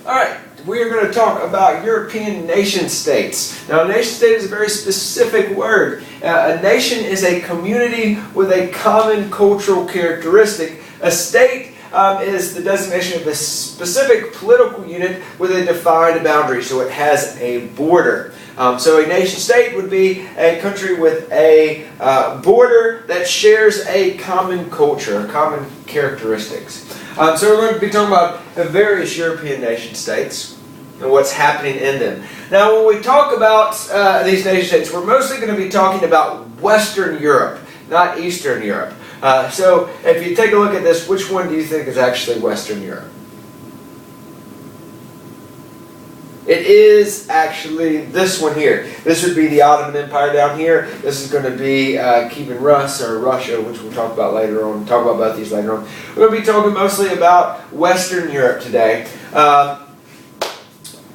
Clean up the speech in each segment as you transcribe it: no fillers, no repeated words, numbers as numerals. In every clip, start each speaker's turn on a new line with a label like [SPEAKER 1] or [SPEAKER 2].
[SPEAKER 1] Alright, we are going to talk about European nation states. Now, a nation state is a very specific word. A nation is a community with a common cultural characteristic. A state is the designation of a specific political unit with a defined boundary, so it has a border. So a nation state would be a country with a border that shares a common culture, common characteristics. So we're going to be talking about various European nation states and what's happening in them. Now, when we talk about these nation states, we're mostly going to be talking about Western Europe, not Eastern Europe. So if you take a look at this, which one do you think is actually Western Europe? It is actually this one here. This would be the Ottoman Empire down here. This is going to be Kievan Rus, or Russia, which we'll talk about later on. We'll talk about both these later on. We're going to be talking mostly about Western Europe today.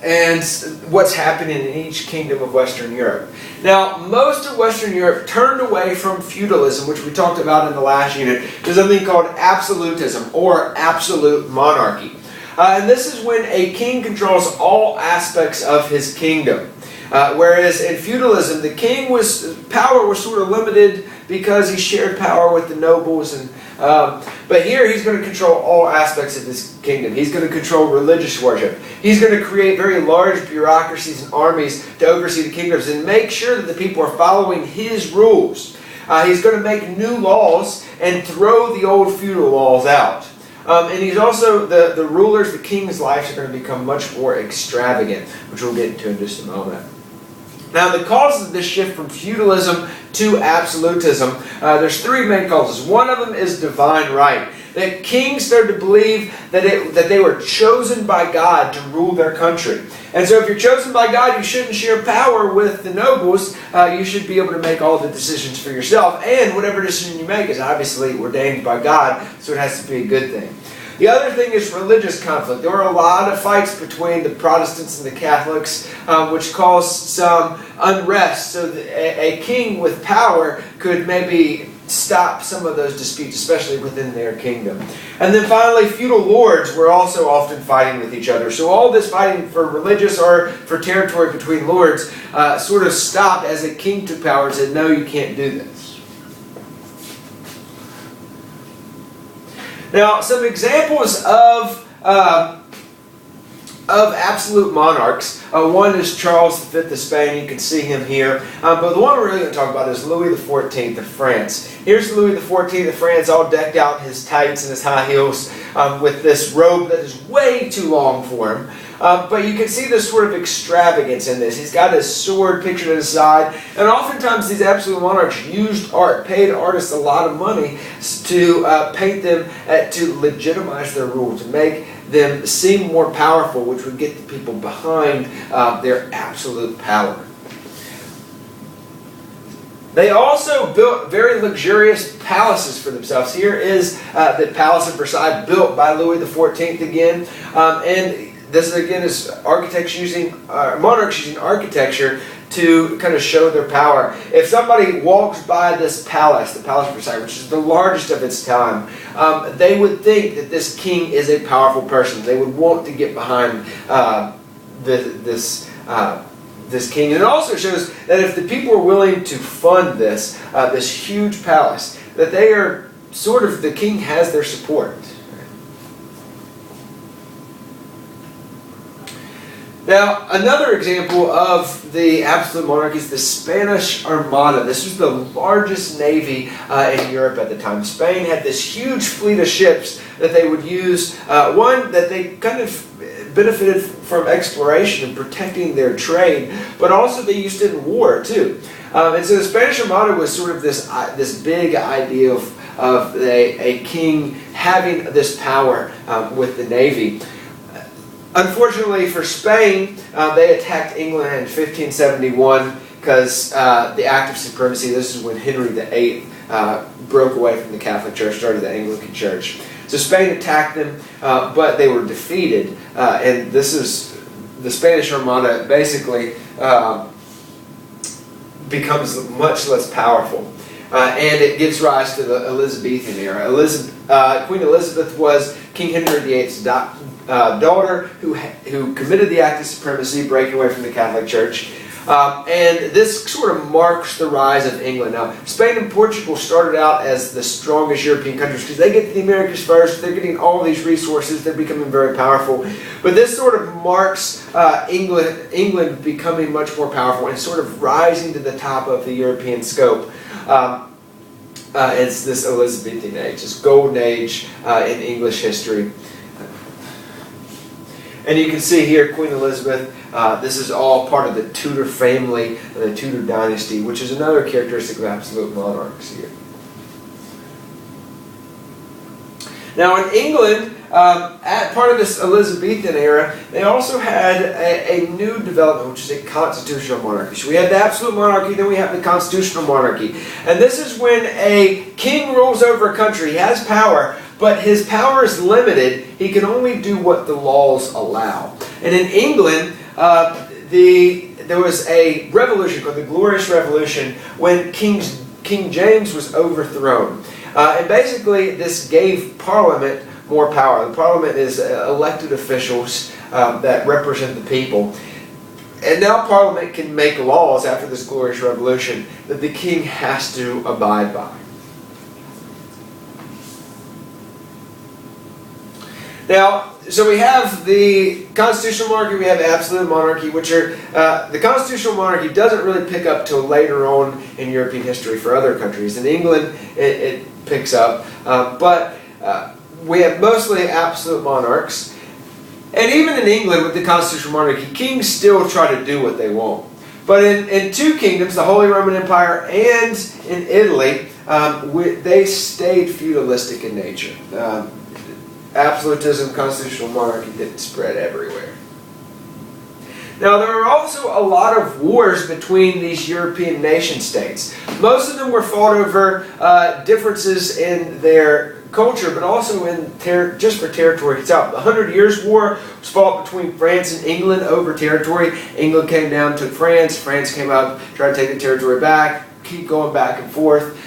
[SPEAKER 1] And what's happening in each kingdom of Western Europe. Now, most of Western Europe turned away from feudalism, which we talked about in the last unit, to something called absolutism, or absolute monarchy. And this is when a king controls all aspects of his kingdom. Whereas in feudalism, the king's power was sort of limited because he shared power with the nobles. But here he's going to control all aspects of his kingdom. He's going to control religious worship. He's going to create very large bureaucracies and armies to oversee the kingdoms and make sure that the people are following his rules. He's going to make new laws and throw the old feudal laws out. And he's also, the rulers, the king's lives are going to become much more extravagant, which we'll get into in just a moment. Now, the causes of this shift from feudalism to absolutism, there's three main causes. One of them is divine right. That kings started to believe that they were chosen by God to rule their country. And so if you're chosen by God, you shouldn't share power with the nobles. You should be able to make all the decisions for yourself. And whatever decision you make is obviously ordained by God, so it has to be a good thing. The other thing is religious conflict. There were a lot of fights between the Protestants and the Catholics, which caused some unrest. So a king with power could maybe stop some of those disputes, especially within their kingdom. And then finally, feudal lords were also often fighting with each other. So all this fighting for religious or for territory between lords sort of stopped as a king took power and said, no, you can't do this. Now, some examples of absolute monarchs. One is Charles V of Spain. You can see him here. But the one we're really going to talk about is Louis XIV of France. Here's Louis XIV of France, all decked out in his tights and his high heels with this robe that is way too long for him. But you can see this sort of extravagance in this. He's got his sword pictured at his side. And oftentimes these absolute monarchs used art, paid artists a lot of money to paint them, to legitimize their rule, to make them seem more powerful, which would get the people behind their absolute power. They also built very luxurious palaces for themselves. Here is the Palace of Versailles, built by Louis XIV again. And this again is monarchs using architecture to kind of show their power. If somebody walks by this palace, the Palace of Versailles, which is the largest of its time, they would think that this king is a powerful person. They would want to get behind this king. And it also shows that if the people are willing to fund this huge palace, that they are sort of, the king has their support. Now, another example of the absolute monarchy is the Spanish Armada. This was the largest navy in Europe at the time. Spain had this huge fleet of ships that they would use. One, that they kind of benefited from exploration and protecting their trade, but also they used it in war too. And so the Spanish Armada was sort of this big idea of a king having this power with the navy. Unfortunately for Spain, they attacked England in 1571 because the Act of Supremacy, this is when Henry VIII broke away from the Catholic Church, started the Anglican Church. So Spain attacked them, but they were defeated. And this is, the Spanish Armada basically becomes much less powerful. And it gives rise to the Elizabethan era. Queen Elizabeth was King Henry VIII's daughter who committed the act of supremacy, breaking away from the Catholic Church. And this sort of marks the rise of England. Now, Spain and Portugal started out as the strongest European countries because they get to the Americas first. They're getting all these resources. They're becoming very powerful. But this sort of marks England becoming much more powerful and sort of rising to the top of the European scope. It's this Elizabethan age, this golden age in English history. And you can see here Queen Elizabeth, this is all part of the Tudor family, the Tudor dynasty, which is another characteristic of absolute monarchs here. Now in England, at part of this Elizabethan era, they also had a new development, which is a constitutional monarchy. So we had the absolute monarchy, then we have the constitutional monarchy. And this is when a king rules over a country. He has power, but his power is limited. He can only do what the laws allow. And in England, there was a revolution called the Glorious Revolution when King James was overthrown. And basically, this gave Parliament more power. The Parliament is elected officials that represent the people. And now Parliament can make laws after this Glorious Revolution that the king has to abide by. Now, so we have the constitutional monarchy, we have absolute monarchy, which are, the constitutional monarchy doesn't really pick up till later on in European history for other countries. In England, it picks up, but we have mostly absolute monarchs. And even in England with the constitutional monarchy, kings still try to do what they want. But in two kingdoms, the Holy Roman Empire and in Italy, they stayed feudalistic in nature. Absolutism, constitutional monarchy didn't spread everywhere. Now, there are also a lot of wars between these European nation-states. Most of them were fought over differences in their culture, but also in just for territory itself. The 100 Years' War was fought between France and England over territory. England came down, took France. France came up, tried to take the territory back. Keep going back and forth.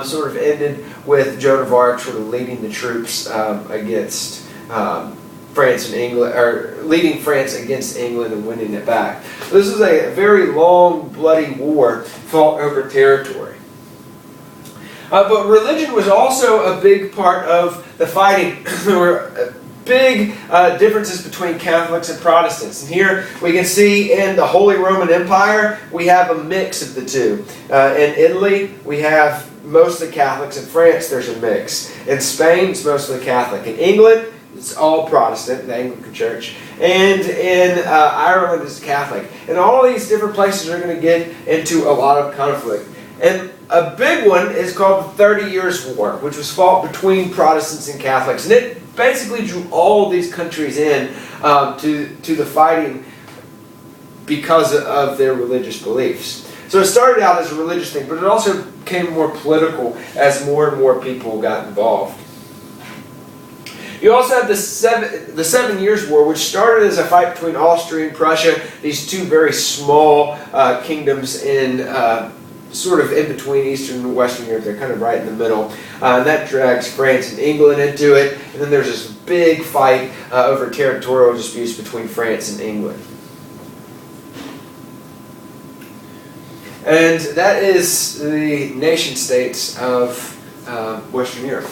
[SPEAKER 1] Sort of ended with Joan of Arc sort of leading the troops against France and England, or leading France against England and winning it back. This is a very long, bloody war fought over territory. But religion was also a big part of the fighting. There were big differences between Catholics and Protestants. And here we can see in the Holy Roman Empire, we have a mix of the two. In Italy, we have mostly Catholics. In France, there's a mix. In Spain, it's mostly Catholic. In England, it's all Protestant, the Anglican Church. And in Ireland, it's Catholic. And all these different places are going to get into a lot of conflict. And a big one is called the 30 Years' War, which was fought between Protestants and Catholics. And it basically drew all these countries in to the fighting because of their religious beliefs. So it started out as a religious thing, but it also became more political as more and more people got involved. You also have the Seven Years' War, which started as a fight between Austria and Prussia, these two very small kingdoms in sort of in between Eastern and Western Europe. They're kind of right in the middle. And that drags France and England into it. And then there's this big fight over territorial disputes between France and England. And that is the nation states of Western Europe.